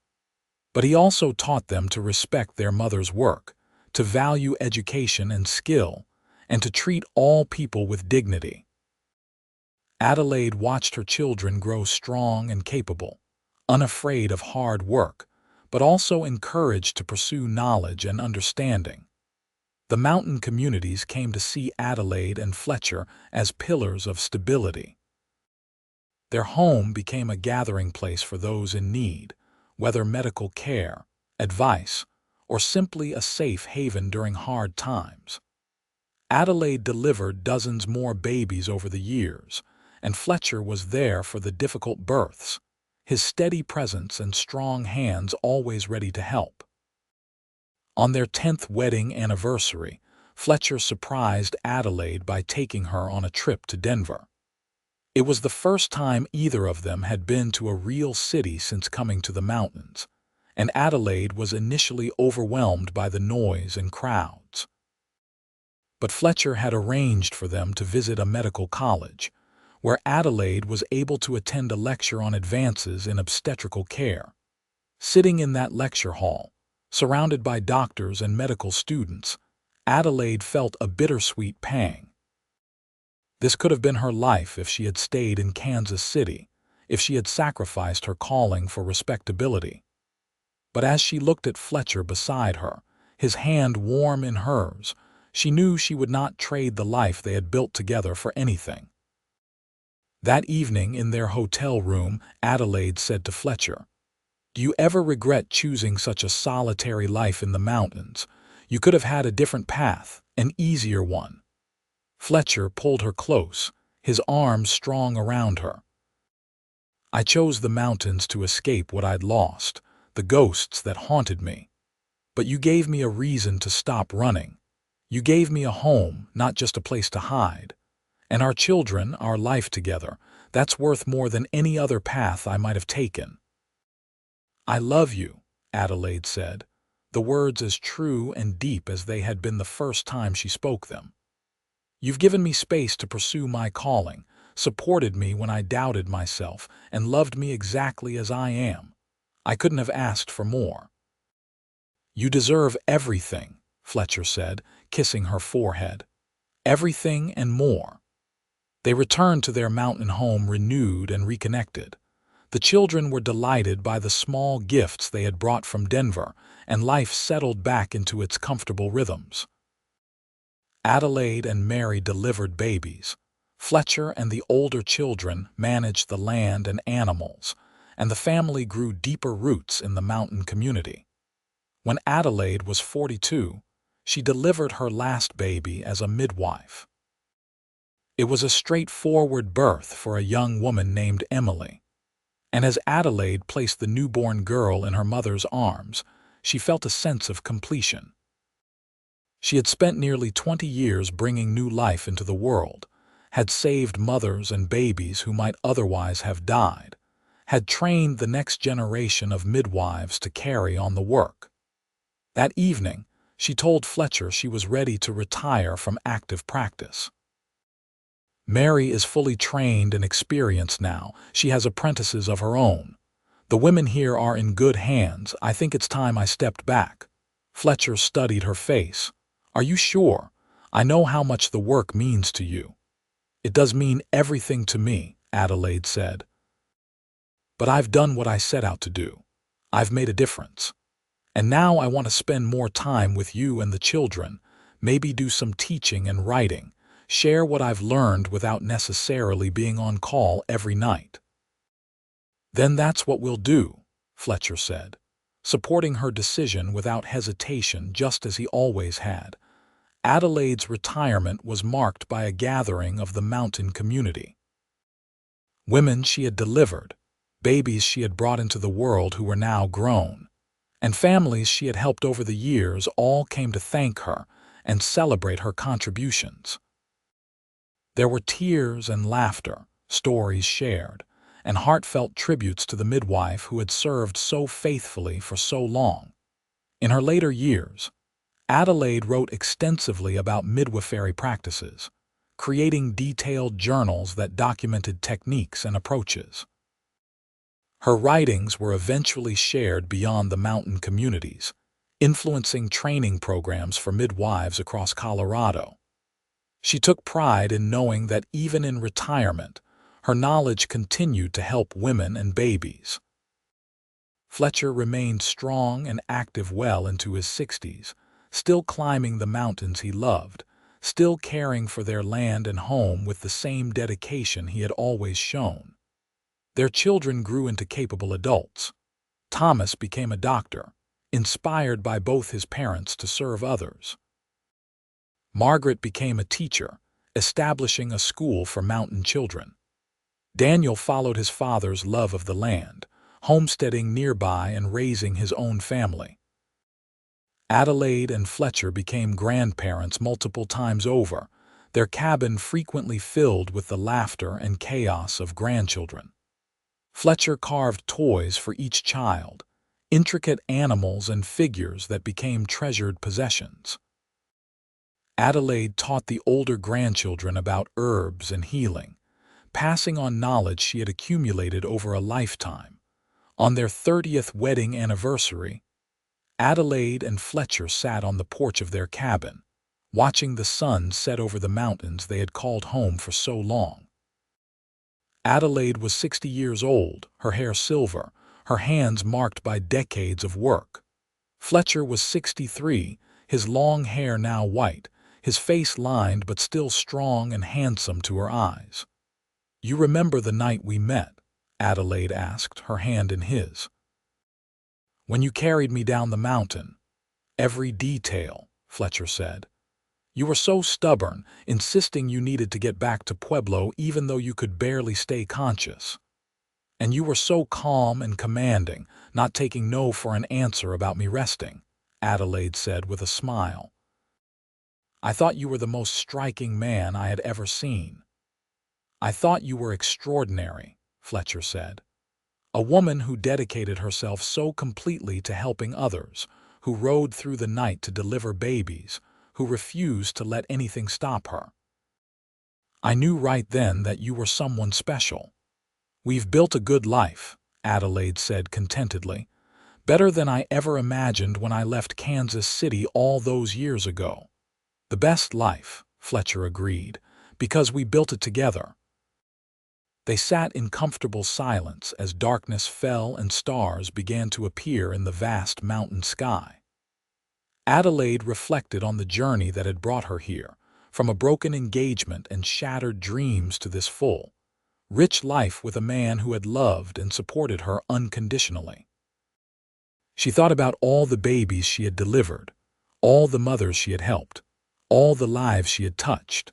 But he also taught them to respect their mother's work, to value education and skill, and to treat all people with dignity. Adelaide watched her children grow strong and capable, unafraid of hard work, but also encouraged to pursue knowledge and understanding. The mountain communities came to see Adelaide and Fletcher as pillars of stability. Their home became a gathering place for those in need, whether medical care, advice, or simply a safe haven during hard times. Adelaide delivered dozens more babies over the years, and Fletcher was there for the difficult births, his steady presence and strong hands always ready to help. On their 10th wedding anniversary, Fletcher surprised Adelaide by taking her on a trip to Denver. It was the first time either of them had been to a real city since coming to the mountains, and Adelaide was initially overwhelmed by the noise and crowds. But Fletcher had arranged for them to visit a medical college, where Adelaide was able to attend a lecture on advances in obstetrical care. Sitting in that lecture hall, surrounded by doctors and medical students, Adelaide felt a bittersweet pang. This could have been her life if she had stayed in Kansas City, if she had sacrificed her calling for respectability. But as she looked at Fletcher beside her, his hand warm in hers, she knew she would not trade the life they had built together for anything. That evening in their hotel room, Adelaide said to Fletcher, "Do you ever regret choosing such a solitary life in the mountains? You could have had a different path, an easier one." Fletcher pulled her close, his arms strong around her. "I chose the mountains to escape what I'd lost, the ghosts that haunted me. But you gave me a reason to stop running. You gave me a home, not just a place to hide. And our children, our life together, that's worth more than any other path I might have taken." "I love you," Adelaide said, the words as true and deep as they had been the first time she spoke them. "You've given me space to pursue my calling, supported me when I doubted myself, and loved me exactly as I am. I couldn't have asked for more." "You deserve everything," Fletcher said, kissing her forehead. "Everything and more." They returned to their mountain home renewed and reconnected. The children were delighted by the small gifts they had brought from Denver, and life settled back into its comfortable rhythms. Adelaide and Mary delivered babies. Fletcher and the older children managed the land and animals, and the family grew deeper roots in the mountain community. When Adelaide was 42, she delivered her last baby as a midwife. It was a straightforward birth for a young woman named Emily, and as Adelaide placed the newborn girl in her mother's arms, she felt a sense of completion. She had spent nearly 20 years bringing new life into the world, had saved mothers and babies who might otherwise have died, had trained the next generation of midwives to carry on the work. That evening, she told Fletcher she was ready to retire from active practice. Mary is fully trained and experienced now. She has apprentices of her own. The women here are in good hands. I think it's time I stepped back. Fletcher studied her face. Are you sure? I know how much the work means to you. It does mean everything to me, Adelaide said. But I've done what I set out to do. I've made a difference. And now I want to spend more time with you and the children, maybe do some teaching and writing, share what I've learned without necessarily being on call every night. Then that's what we'll do, Fletcher said, supporting her decision without hesitation just as he always had. Adelaide's retirement was marked by a gathering of the mountain community. Women she had delivered, babies she had brought into the world who were now grown, and families she had helped over the years all came to thank her and celebrate her contributions. There were tears and laughter, stories shared, and heartfelt tributes to the midwife who had served so faithfully for so long. In her later years, Adelaide wrote extensively about midwifery practices, creating detailed journals that documented techniques and approaches. Her writings were eventually shared beyond the mountain communities, influencing training programs for midwives across Colorado. She took pride in knowing that even in retirement, her knowledge continued to help women and babies. Fletcher remained strong and active well into his 60s, still climbing the mountains he loved, still caring for their land and home with the same dedication he had always shown. Their children grew into capable adults. Thomas became a doctor, inspired by both his parents to serve others. Margaret became a teacher, establishing a school for mountain children. Daniel followed his father's love of the land, homesteading nearby and raising his own family. Adelaide and Fletcher became grandparents multiple times over, their cabin frequently filled with the laughter and chaos of grandchildren. Fletcher carved toys for each child, intricate animals and figures that became treasured possessions. Adelaide taught the older grandchildren about herbs and healing, passing on knowledge she had accumulated over a lifetime. On their 30th wedding anniversary, Adelaide and Fletcher sat on the porch of their cabin, watching the sun set over the mountains they had called home for so long. Adelaide was 60 years old, her hair silver, her hands marked by decades of work. Fletcher was 63, his long hair now white, his face lined but still strong and handsome to her eyes. "You remember the night we met?" Adelaide asked, her hand in his. "When you carried me down the mountain." "Every detail," Fletcher said. "You were so stubborn, insisting you needed to get back to Pueblo even though you could barely stay conscious. And you were so calm and commanding, not taking no for an answer about me resting," Adelaide said with a smile. "I thought you were the most striking man I had ever seen." "I thought you were extraordinary," Fletcher said. "A woman who dedicated herself so completely to helping others, who rode through the night to deliver babies, who refused to let anything stop her. I knew right then that you were someone special." "We've built a good life," Adelaide said contentedly. "Better than I ever imagined when I left Kansas City all those years ago." "The best life," Fletcher agreed, because we built it together." They sat in comfortable silence as darkness fell and stars began to appear in the vast mountain sky. Adelaide reflected on the journey that had brought her here, from a broken engagement and shattered dreams to this full, rich life with a man who had loved and supported her unconditionally. She thought about all the babies she had delivered, all the mothers she had helped, all the lives she had touched.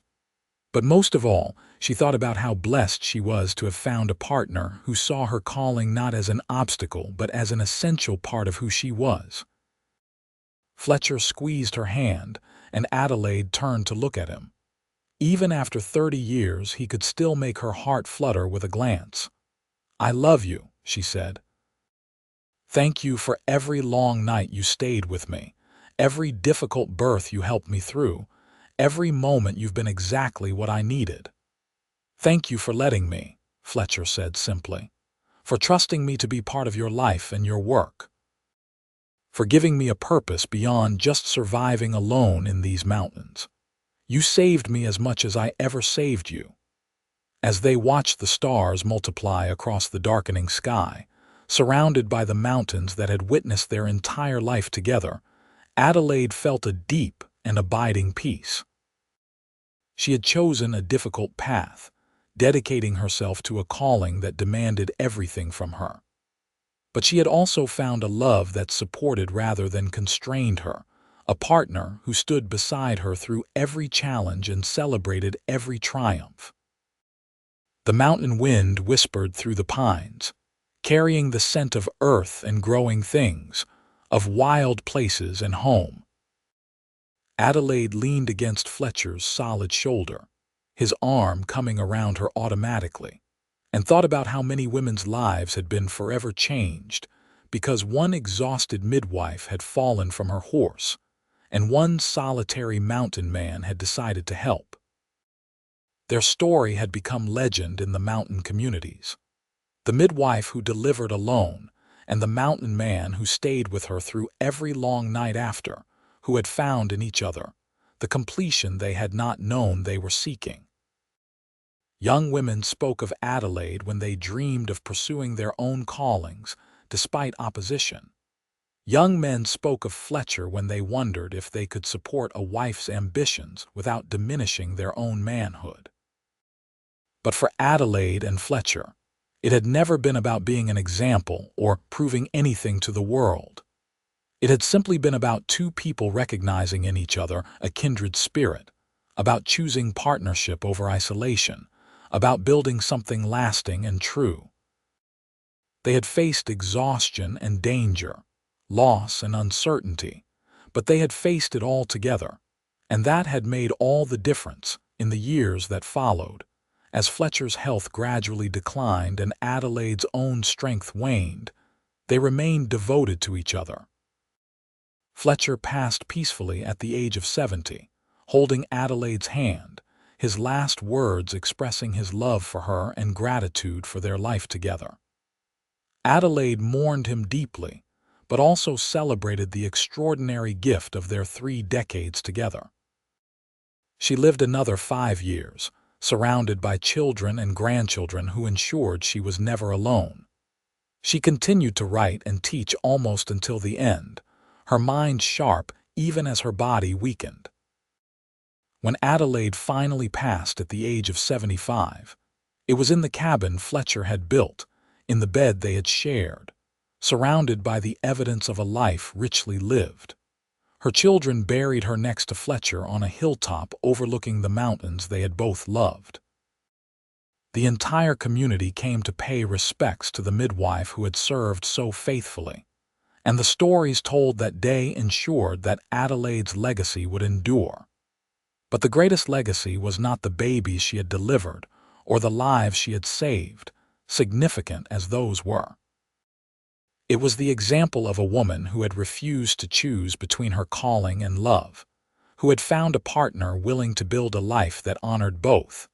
But most of all, she thought about how blessed she was to have found a partner who saw her calling not as an obstacle but as an essential part of who she was. Fletcher squeezed her hand, and Adelaide turned to look at him. Even after 30 years, he could still make her heart flutter with a glance. "I love you," she said. "Thank you for every long night you stayed with me, every difficult birth you helped me through, every moment you've been exactly what I needed." "Thank you for letting me," Fletcher said simply, "for trusting me to be part of your life and your work, for giving me a purpose beyond just surviving alone in these mountains. You saved me as much as I ever saved you." As they watched the stars multiply across the darkening sky, surrounded by the mountains that had witnessed their entire life together, Adelaide felt a deep and abiding peace. She had chosen a difficult path, dedicating herself to a calling that demanded everything from her. But she had also found a love that supported rather than constrained her, a partner who stood beside her through every challenge and celebrated every triumph. The mountain wind whispered through the pines, carrying the scent of earth and growing things, of wild places and home. Adelaide leaned against Fletcher's solid shoulder, his arm coming around her automatically, and thought about how many women's lives had been forever changed because one exhausted midwife had fallen from her horse and one solitary mountain man had decided to help. Their story had become legend in the mountain communities. The midwife who delivered alone, and the mountain man who stayed with her through every long night after, who had found in each other the completion they had not known they were seeking. Young women spoke of Adelaide when they dreamed of pursuing their own callings, despite opposition. Young men spoke of Fletcher when they wondered if they could support a wife's ambitions without diminishing their own manhood. But for Adelaide and Fletcher, it had never been about being an example or proving anything to the world. It had simply been about two people recognizing in each other a kindred spirit, about choosing partnership over isolation, about building something lasting and true. They had faced exhaustion and danger, loss and uncertainty, but they had faced it all together, and that had made all the difference in the years that followed. As Fletcher's health gradually declined and Adelaide's own strength waned, they remained devoted to each other. Fletcher passed peacefully at the age of 70, holding Adelaide's hand, his last words expressing his love for her and gratitude for their life together. Adelaide mourned him deeply, but also celebrated the extraordinary gift of their 3 decades together. She lived another 5 years, surrounded by children and grandchildren who ensured she was never alone. She continued to write and teach almost until the end, her mind sharp even as her body weakened. When Adelaide finally passed at the age of 75, it was in the cabin Fletcher had built, in the bed they had shared, surrounded by the evidence of a life richly lived. Her children buried her next to Fletcher on a hilltop overlooking the mountains they had both loved. The entire community came to pay respects to the midwife who had served so faithfully, and the stories told that day ensured that Adelaide's legacy would endure. But the greatest legacy was not the babies she had delivered or the lives she had saved, significant as those were. It was the example of a woman who had refused to choose between her calling and love, who had found a partner willing to build a life that honored both,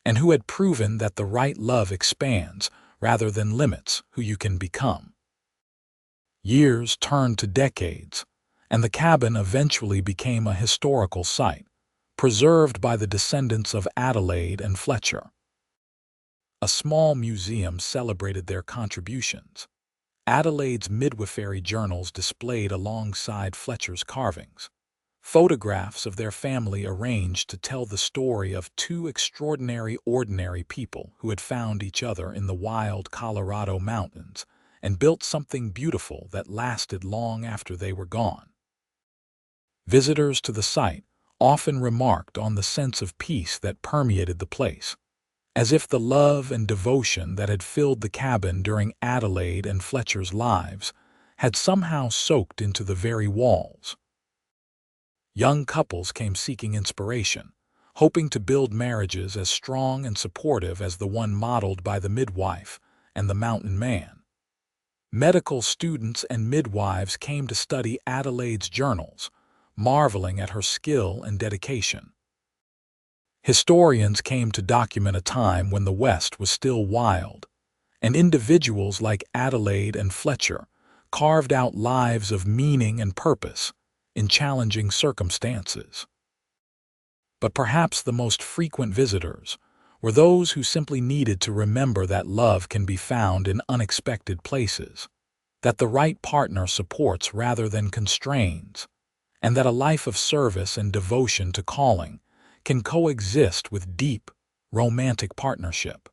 and who had proven that the right love expands rather than limits who you can become. Years turned to decades, and the cabin eventually became a historical site, preserved by the descendants of Adelaide and Fletcher. A small museum celebrated their contributions. Adelaide's midwifery journals displayed alongside Fletcher's carvings. Photographs of their family arranged to tell the story of two extraordinary ordinary people who had found each other in the wild Colorado mountains and built something beautiful that lasted long after they were gone. Visitors to the site often remarked on the sense of peace that permeated the place, as if the love and devotion that had filled the cabin during Adelaide and Fletcher's lives had somehow soaked into the very walls. Young couples came seeking inspiration, hoping to build marriages as strong and supportive as the one modeled by the midwife and the mountain man. Medical students and midwives came to study Adelaide's journals, marveling at her skill and dedication. Historians came to document a time when the West was still wild, and individuals like Adelaide and Fletcher carved out lives of meaning and purpose in challenging circumstances. But perhaps the most frequent visitors were those who simply needed to remember that love can be found in unexpected places, that the right partner supports rather than constrains, and that a life of service and devotion to calling can coexist with deep, romantic partnership.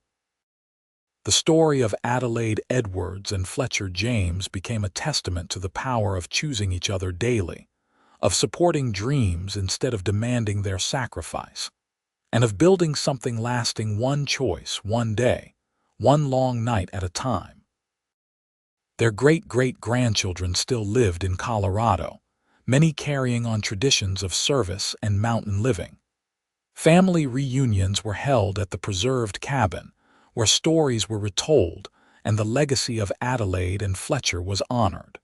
The story of Adelaide Edwards and Fletcher James became a testament to the power of choosing each other daily, of supporting dreams instead of demanding their sacrifice, and of building something lasting one choice, one day, one long night at a time. Their great-great-grandchildren still lived in Colorado, many carrying on traditions of service and mountain living. Family reunions were held at the preserved cabin, where stories were retold and the legacy of Adelaide and Fletcher was honored.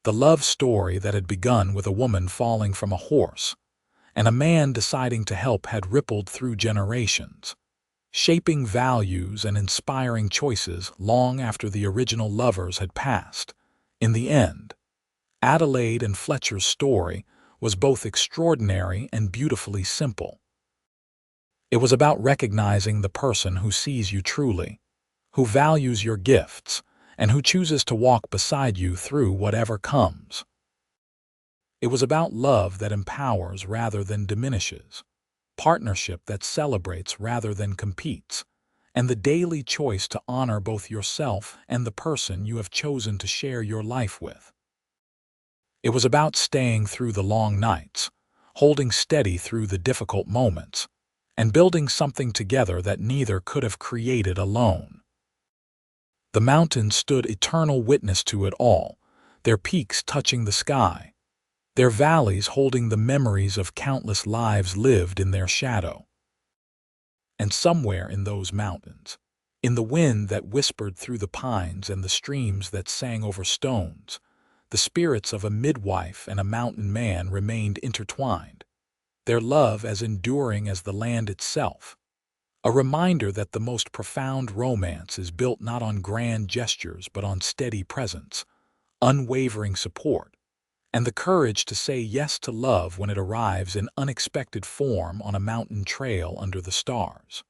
The love story that had begun with a woman falling from a horse and a man deciding to help had rippled through generations, shaping values and inspiring choices long after the original lovers had passed. In the end, Adelaide and Fletcher's story was both extraordinary and beautifully simple. It was about recognizing the person who sees you truly, who values your gifts, and who chooses to walk beside you through whatever comes. It was about love that empowers rather than diminishes, partnership that celebrates rather than competes, and the daily choice to honor both yourself and the person you have chosen to share your life with. It was about staying through the long nights, holding steady through the difficult moments, and building something together that neither could have created alone. The mountains stood eternal witness to it all, their peaks touching the sky, their valleys holding the memories of countless lives lived in their shadow. And somewhere in those mountains, in the wind that whispered through the pines and the streams that sang over stones, the spirits of a midwife and a mountain man remained intertwined, their love as enduring as the land itself. A reminder that the most profound romance is built not on grand gestures but on steady presence, unwavering support, and the courage to say yes to love when it arrives in unexpected form on a mountain trail under the stars.